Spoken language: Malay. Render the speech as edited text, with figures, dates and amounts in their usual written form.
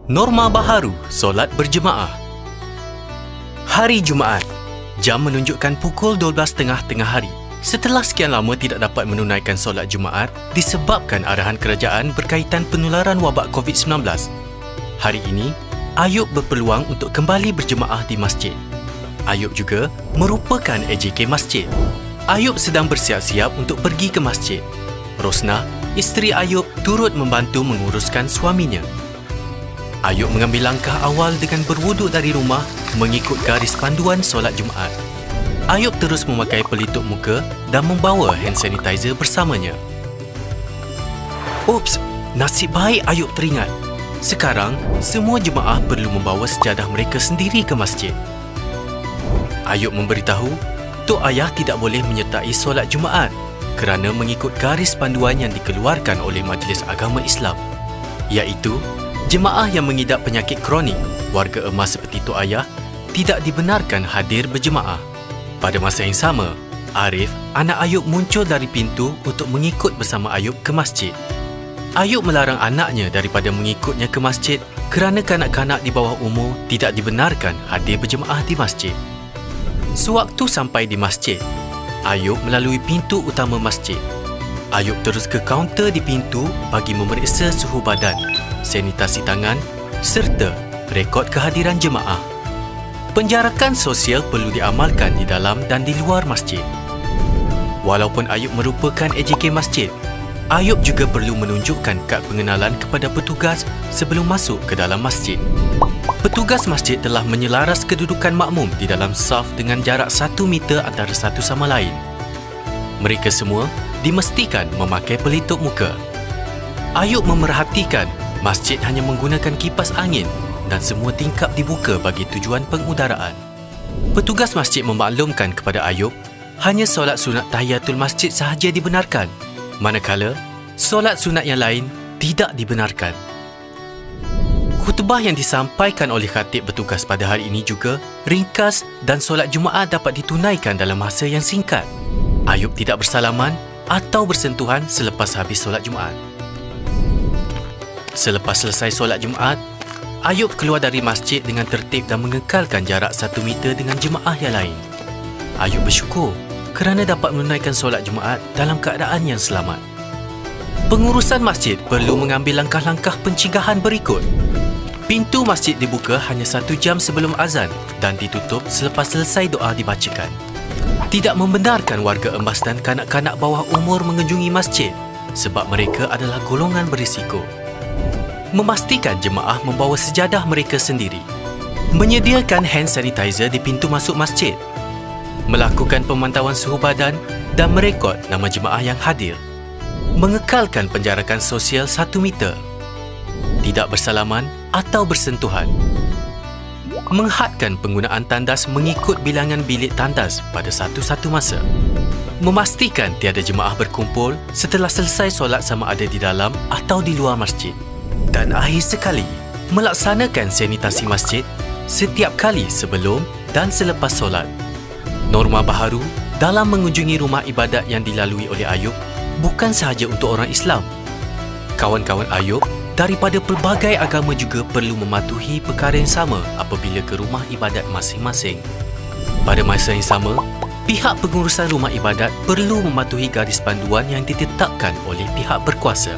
Norma baharu solat berjemaah. Hari Jumaat. Jam menunjukkan pukul 12.30 tengah hari. Setelah sekian lama tidak dapat menunaikan solat Jumaat disebabkan arahan kerajaan berkaitan penularan wabak COVID-19. Hari ini, Ayub berpeluang untuk kembali berjemaah di masjid. Ayub juga merupakan AJK masjid. Ayub sedang bersiap-siap untuk pergi ke masjid. Rosnah, isteri Ayub, turut membantu menguruskan suaminya. Ayub mengambil langkah awal dengan berwuduk dari rumah mengikut garis panduan solat Jumaat. Ayub terus memakai pelitup muka dan membawa hand sanitizer bersamanya. Ups, nasib baik Ayub teringat. Sekarang, semua jemaah perlu membawa sejadah mereka sendiri ke masjid. Ayub memberitahu, Tok Ayah tidak boleh menyertai solat Jumaat kerana mengikut garis panduan yang dikeluarkan oleh Majlis Agama Islam, iaitu jemaah yang mengidap penyakit kronik, warga emas seperti Tok Ayah, tidak dibenarkan hadir berjemaah. Pada masa yang sama, Arif, anak Ayub muncul dari pintu untuk mengikut bersama Ayub ke masjid. Ayub melarang anaknya daripada mengikutnya ke masjid kerana kanak-kanak di bawah umur tidak dibenarkan hadir berjemaah di masjid. Sewaktu sampai di masjid, Ayub melalui pintu utama masjid. Ayub terus ke kaunter di pintu bagi memeriksa suhu badan, sanitasi tangan serta rekod kehadiran jemaah. Penjarakan sosial perlu diamalkan di dalam dan di luar masjid. Walaupun Ayub merupakan AJK masjid, Ayub juga perlu menunjukkan kad pengenalan kepada petugas sebelum masuk ke dalam masjid. Petugas masjid telah menyelaras kedudukan makmum di dalam saf dengan jarak 1 meter antara satu sama lain. Mereka semua dimestikan memakai pelitup muka. Ayub memerhatikan masjid hanya menggunakan kipas angin dan semua tingkap dibuka bagi tujuan pengudaraan. Petugas masjid memaklumkan kepada Ayub hanya solat sunat tahiyatul masjid sahaja dibenarkan, manakala solat sunat yang lain tidak dibenarkan. Khutbah yang disampaikan oleh khatib bertugas pada hari ini juga ringkas dan solat Jumaat dapat ditunaikan dalam masa yang singkat. Ayub tidak bersalaman atau bersentuhan selepas habis solat Jumaat. Selepas selesai solat Jumaat, Ayub keluar dari masjid dengan tertib dan mengekalkan jarak 1 meter dengan jemaah yang lain. Ayub bersyukur kerana dapat menunaikan solat Jumaat dalam keadaan yang selamat. Pengurusan masjid perlu mengambil langkah-langkah pencegahan berikut. Pintu masjid dibuka hanya 1 jam sebelum azan dan ditutup selepas selesai doa dibacakan. Tidak membenarkan warga emas dan kanak-kanak bawah umur mengunjungi masjid sebab mereka adalah golongan berisiko. Memastikan jemaah membawa sejadah mereka sendiri. Menyediakan hand sanitizer di pintu masuk masjid. Melakukan pemantauan suhu badan dan merekod nama jemaah yang hadir. Mengekalkan penjarakan sosial 1 meter. Tidak bersalaman atau bersentuhan. Menghadkan penggunaan tandas mengikut bilangan bilik tandas pada satu-satu masa. Memastikan tiada jemaah berkumpul setelah selesai solat sama ada di dalam atau di luar masjid. Dan akhir sekali, melaksanakan sanitasi masjid setiap kali sebelum dan selepas solat. Norma baharu dalam mengunjungi rumah ibadat yang dilalui oleh Ayub bukan sahaja untuk orang Islam. Kawan-kawan Ayub daripada pelbagai agama juga perlu mematuhi perkara yang sama apabila ke rumah ibadat masing-masing. Pada masa yang sama, pihak pengurusan rumah ibadat perlu mematuhi garis panduan yang ditetapkan oleh pihak berkuasa.